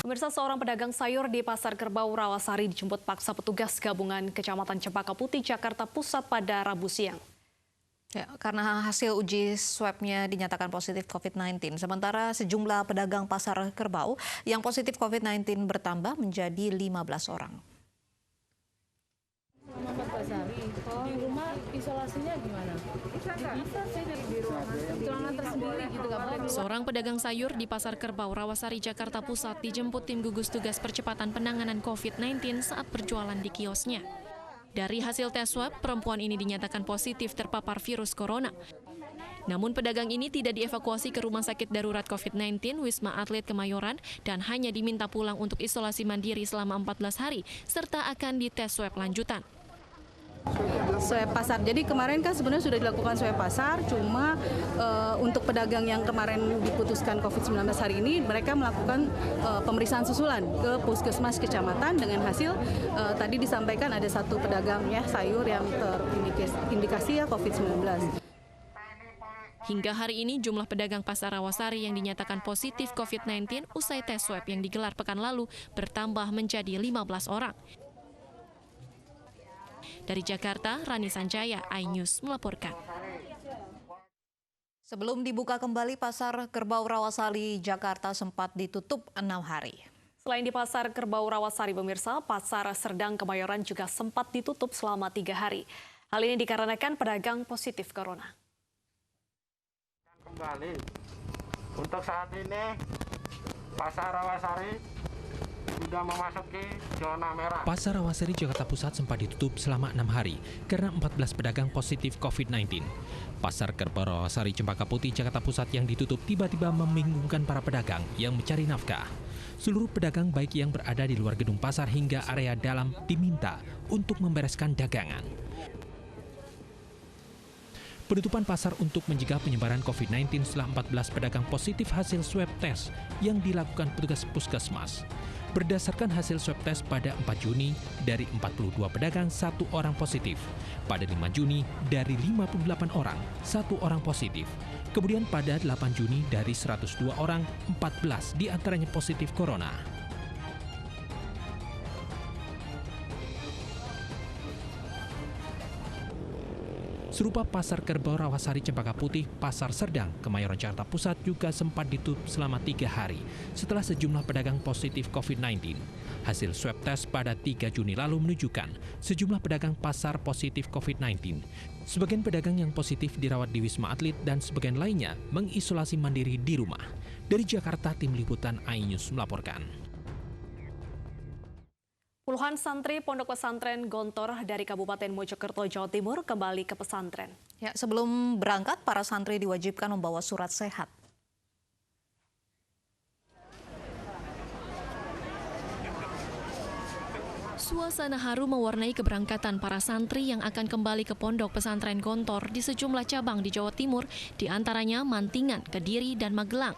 Pemirsa, seorang pedagang sayur di Pasar Kerbau Rawasari dijemput paksa petugas gabungan Kecamatan Cempaka Putih, Jakarta Pusat pada Rabu siang. Ya, karena hasil uji swabnya dinyatakan positif COVID-19. Sementara sejumlah pedagang Pasar Kerbau yang positif COVID-19 bertambah menjadi 15 orang. Di rumah isolasinya gimana? Bisa sih di ruangan tersendiri gitu, nggak boleh. Seorang pedagang sayur di Pasar Kerbau Rawasari, Jakarta Pusat dijemput tim gugus tugas percepatan penanganan COVID-19 saat berjualan di kiosnya. Dari hasil tes swab, perempuan ini dinyatakan positif terpapar virus corona. Namun pedagang ini tidak dievakuasi ke Rumah Sakit Darurat COVID-19 Wisma Atlet Kemayoran dan hanya diminta pulang untuk isolasi mandiri selama 14 hari serta akan dites swab lanjutan. Swab pasar. Jadi kemarin kan sebenarnya sudah dilakukan swab pasar, cuma untuk pedagang yang kemarin diputuskan COVID-19 hari ini, mereka melakukan pemeriksaan susulan ke puskesmas kecamatan dengan hasil tadi disampaikan ada satu pedagang ya sayur yang terindikasi ya COVID-19. Hingga hari ini jumlah pedagang Pasar Rawasari yang dinyatakan positif COVID-19 usai tes swab yang digelar pekan lalu bertambah menjadi 15 orang. Dari Jakarta, Rani Sanjaya, iNews melaporkan. Sebelum dibuka kembali, Pasar Kerbau Rawasari, Jakarta sempat ditutup 6 hari. Selain di Pasar Kerbau Rawasari, pemirsa, Pasar Serdang Kemayoran juga sempat ditutup selama 3 hari. Hal ini dikarenakan pedagang positif corona. Kembali, untuk saat ini Pasar Rawasari sudah memasuki zona merah. Pasar Rawasari Jakarta Pusat sempat ditutup selama 6 hari karena 14 pedagang positif COVID-19. Pasar Kerbau Rawasari Cempaka Putih Jakarta Pusat yang ditutup tiba-tiba membingungkan para pedagang yang mencari nafkah. Seluruh pedagang baik yang berada di luar gedung pasar hingga area dalam diminta untuk membereskan dagangan. Penutupan pasar untuk mencegah penyebaran COVID-19 setelah 14 pedagang positif hasil swab test yang dilakukan petugas puskesmas. Berdasarkan hasil swab test pada 4 Juni, dari 42 pedagang, 1 orang positif. Pada 5 Juni, dari 58 orang, 1 orang positif. Kemudian pada 8 Juni, dari 102 orang, 14 diantaranya positif corona. Serupa Pasar Kerbau Rawasari Cempaka Putih, Pasar Serdang, Kemayoran Jakarta Pusat juga sempat ditutup selama 3 hari setelah sejumlah pedagang positif COVID-19. Hasil swab test pada 3 Juni lalu menunjukkan sejumlah pedagang pasar positif COVID-19. Sebagian pedagang yang positif dirawat di Wisma Atlet dan sebagian lainnya mengisolasi mandiri di rumah. Dari Jakarta, Tim Liputan iNews melaporkan. Puluhan santri Pondok Pesantren Gontor dari Kabupaten Mojokerto, Jawa Timur kembali ke pesantren. Ya, sebelum berangkat, para santri diwajibkan membawa surat sehat. Suasana haru mewarnai keberangkatan para santri yang akan kembali ke Pondok Pesantren Gontor di sejumlah cabang di Jawa Timur, di antaranya Mantingan, Kediri, dan Magelang.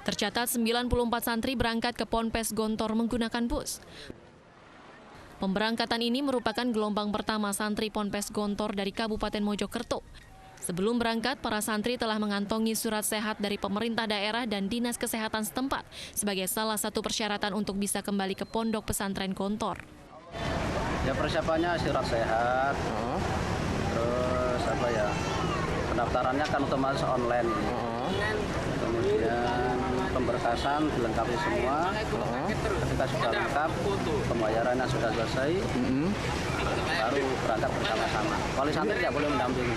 Tercatat 94 santri berangkat ke Ponpes Gontor menggunakan bus. Pemberangkatan ini merupakan gelombang pertama santri Ponpes Gontor dari Kabupaten Mojokerto. Sebelum berangkat, para santri telah mengantongi surat sehat dari pemerintah daerah dan Dinas Kesehatan setempat sebagai salah satu persyaratan untuk bisa kembali ke Pondok Pesantren Gontor. Ya, persiapannya surat sehat, terus pendaftarannya kan otomatis online. Kemudian pemberkasan dilengkapi semua. Ketika sudah lengkap, pembayarannya sudah selesai, baru berangkat bersama-sama. Wali santri tidak boleh mendampingi.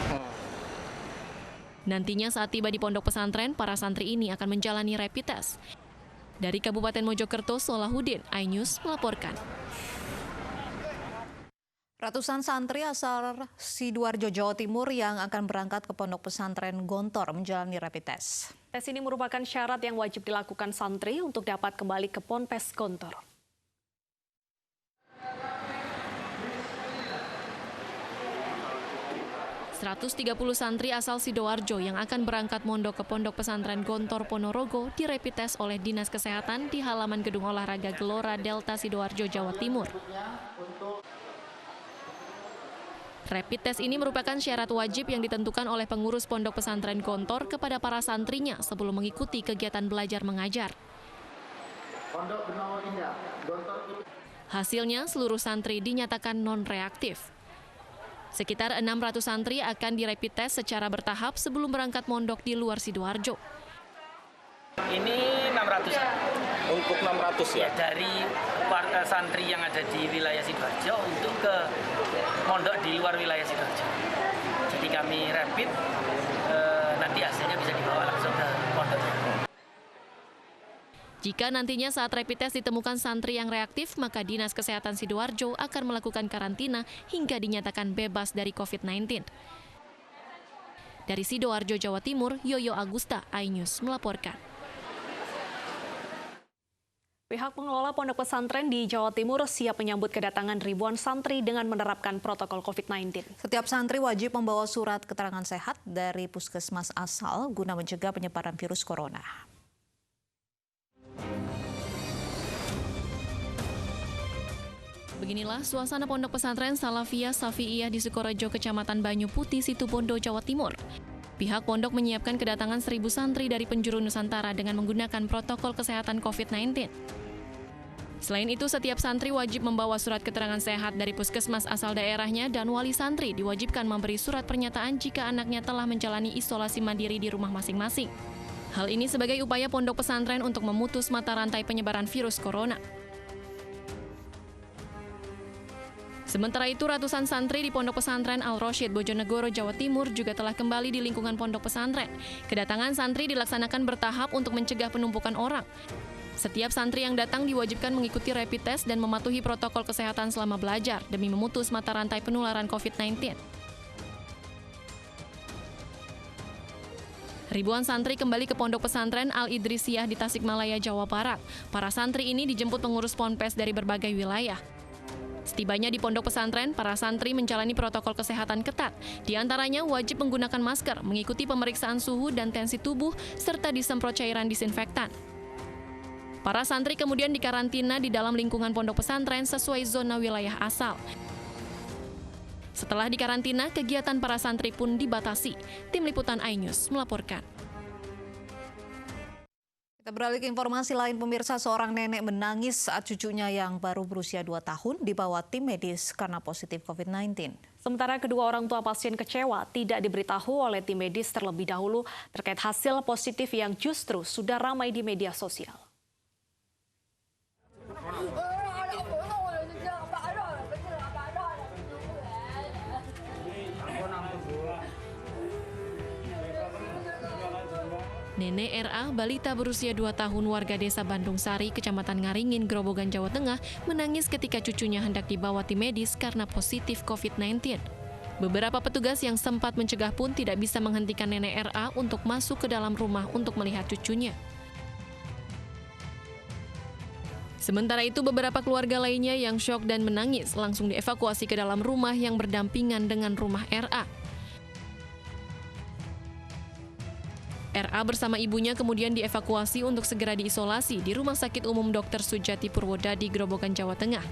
Nantinya saat tiba di pondok pesantren, para santri ini akan menjalani rapid test. Dari Kabupaten Mojokerto, Solahuddin, iNews melaporkan. Ratusan santri asal Sidoarjo, Jawa Timur yang akan berangkat ke Pondok Pesantren Gontor menjalani rapid test. Tes ini merupakan syarat yang wajib dilakukan santri untuk dapat kembali ke Ponpes Gontor. ...130 santri asal Sidoarjo yang akan berangkat mondok ke Pondok Pesantren Gontor Ponorogo dirapid test oleh Dinas Kesehatan di halaman Gedung Olahraga Gelora Delta Sidoarjo, Jawa Timur. Rapid test ini merupakan syarat wajib yang ditentukan oleh pengurus Pondok Pesantren Gontor kepada para santrinya sebelum mengikuti kegiatan belajar mengajar. Hasilnya, seluruh santri dinyatakan non-reaktif. Sekitar 600 santri akan dirapid test secara bertahap sebelum berangkat mondok di luar Sidoarjo. Ini 600. Untuk 600 ya? Dari santri yang ada di wilayah Sidoarjo untuk ke mondok di luar wilayah Sidoarjo. Jadi kami rapid, nanti hasilnya bisa dibawa langsung ke pondoknya. Jika nantinya saat rapid test ditemukan santri yang reaktif, maka Dinas Kesehatan Sidoarjo akan melakukan karantina hingga dinyatakan bebas dari COVID-19. Dari Sidoarjo, Jawa Timur, Yoyo Agusta, iNews melaporkan. Pihak pengelola pondok pesantren di Jawa Timur siap menyambut kedatangan ribuan santri dengan menerapkan protokol COVID-19. Setiap santri wajib membawa surat keterangan sehat dari puskesmas asal guna mencegah penyebaran virus corona. Beginilah suasana pondok pesantren Salafiyah Safi'iyah di Sukorejo, Kecamatan Banyu Putih, Situbondo, Jawa Timur. Pihak pondok menyiapkan kedatangan 1.000 santri dari penjuru Nusantara dengan menggunakan protokol kesehatan COVID-19. Selain itu, setiap santri wajib membawa surat keterangan sehat dari puskesmas asal daerahnya dan wali santri diwajibkan memberi surat pernyataan jika anaknya telah menjalani isolasi mandiri di rumah masing-masing. Hal ini sebagai upaya pondok pesantren untuk memutus mata rantai penyebaran virus corona. Sementara itu, ratusan santri di Pondok Pesantren Al-Rosyid, Bojonegoro, Jawa Timur juga telah kembali di lingkungan pondok pesantren. Kedatangan santri dilaksanakan bertahap untuk mencegah penumpukan orang. Setiap santri yang datang diwajibkan mengikuti rapid test dan mematuhi protokol kesehatan selama belajar demi memutus mata rantai penularan COVID-19. Ribuan santri kembali ke Pondok Pesantren Al-Idrisiyah di Tasikmalaya, Jawa Barat. Para santri ini dijemput pengurus ponpes dari berbagai wilayah. Setibanya di pondok pesantren, para santri menjalani protokol kesehatan ketat. Di antaranya wajib menggunakan masker, mengikuti pemeriksaan suhu dan tensi tubuh, serta disemprot cairan disinfektan. Para santri kemudian dikarantina di dalam lingkungan pondok pesantren sesuai zona wilayah asal. Setelah dikarantina, kegiatan para santri pun dibatasi. Tim Liputan iNews melaporkan. Kita beralih ke informasi lain, pemirsa. Seorang nenek menangis saat cucunya yang baru berusia 2 tahun dibawa tim medis karena positif COVID-19. Sementara kedua orang tua pasien kecewa tidak diberitahu oleh tim medis terlebih dahulu terkait hasil positif yang justru sudah ramai di media sosial. Nenek RA, balita berusia 2 tahun warga desa Bandung Sari, Kecamatan Ngaringin, Grobogan, Jawa Tengah, menangis ketika cucunya hendak dibawa tim medis karena positif COVID-19. Beberapa petugas yang sempat mencegah pun tidak bisa menghentikan nenek RA untuk masuk ke dalam rumah untuk melihat cucunya. Sementara itu, beberapa keluarga lainnya yang syok dan menangis langsung dievakuasi ke dalam rumah yang berdampingan dengan rumah RA. RA bersama ibunya kemudian dievakuasi untuk segera diisolasi di Rumah Sakit Umum Dr. Sujati Purwodadi, Grobogan, Jawa Tengah.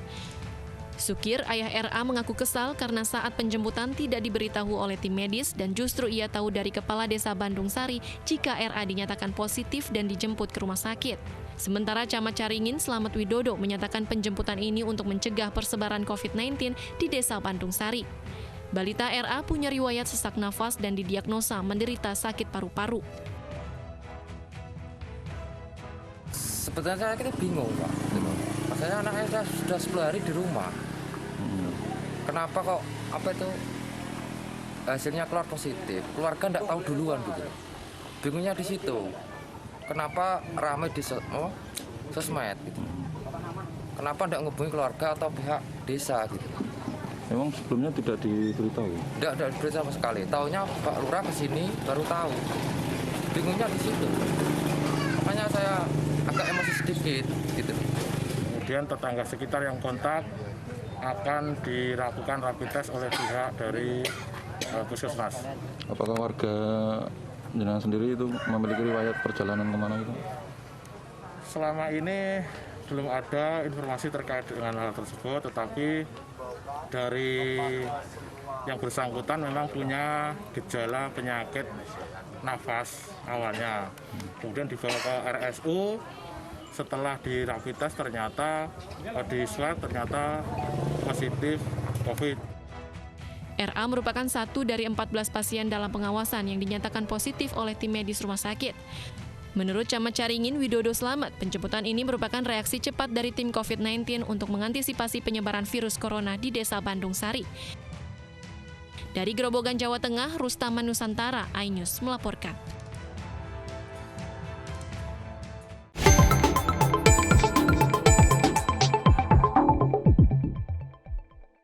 Sukir, ayah RA, mengaku kesal karena saat penjemputan tidak diberitahu oleh tim medis dan justru ia tahu dari Kepala Desa Bandung Sari jika RA dinyatakan positif dan dijemput ke rumah sakit. Sementara Camat Caringin Slamet Widodo menyatakan penjemputan ini untuk mencegah persebaran COVID-19 di Desa Bandung Sari. Balita RA punya riwayat sesak nafas dan didiagnosa menderita sakit paru-paru. Sebetulnya kita bingung, Pak. Maksudnya anaknya sudah 10 hari di rumah. Kenapa kok hasilnya keluar positif? Keluarga tidak tahu duluan gitu. Bingungnya di situ. Kenapa ramai di sosmed gitu. Kenapa tidak ngubungi keluarga atau pihak desa gitu. Memang sebelumnya tidak diberitahu? Tidak diberitahu sama sekali. Taunya Pak Lurah kesini baru tahu. Bingungnya di situ. Makanya saya agak emosi sedikit gitu. Kemudian tetangga sekitar yang kontak akan dilakukan rapid test oleh pihak dari puskesmas. Apakah warga jenengan sendiri itu memiliki riwayat perjalanan kemana itu? Selama ini belum ada informasi terkait dengan hal tersebut, tetapi dari yang bersangkutan memang punya gejala penyakit nafas awalnya. Kemudian dibawa ke RSU, setelah di rapid test ternyata di swab ternyata positif COVID. RA merupakan satu dari 14 pasien dalam pengawasan yang dinyatakan positif oleh tim medis rumah sakit. Menurut Camat Caringin Widodo Slamet, penjemputan ini merupakan reaksi cepat dari tim COVID-19 untuk mengantisipasi penyebaran virus corona di Desa Bandung Sari. Dari Grobogan, Jawa Tengah, Rustaman Nusantara, iNews melaporkan.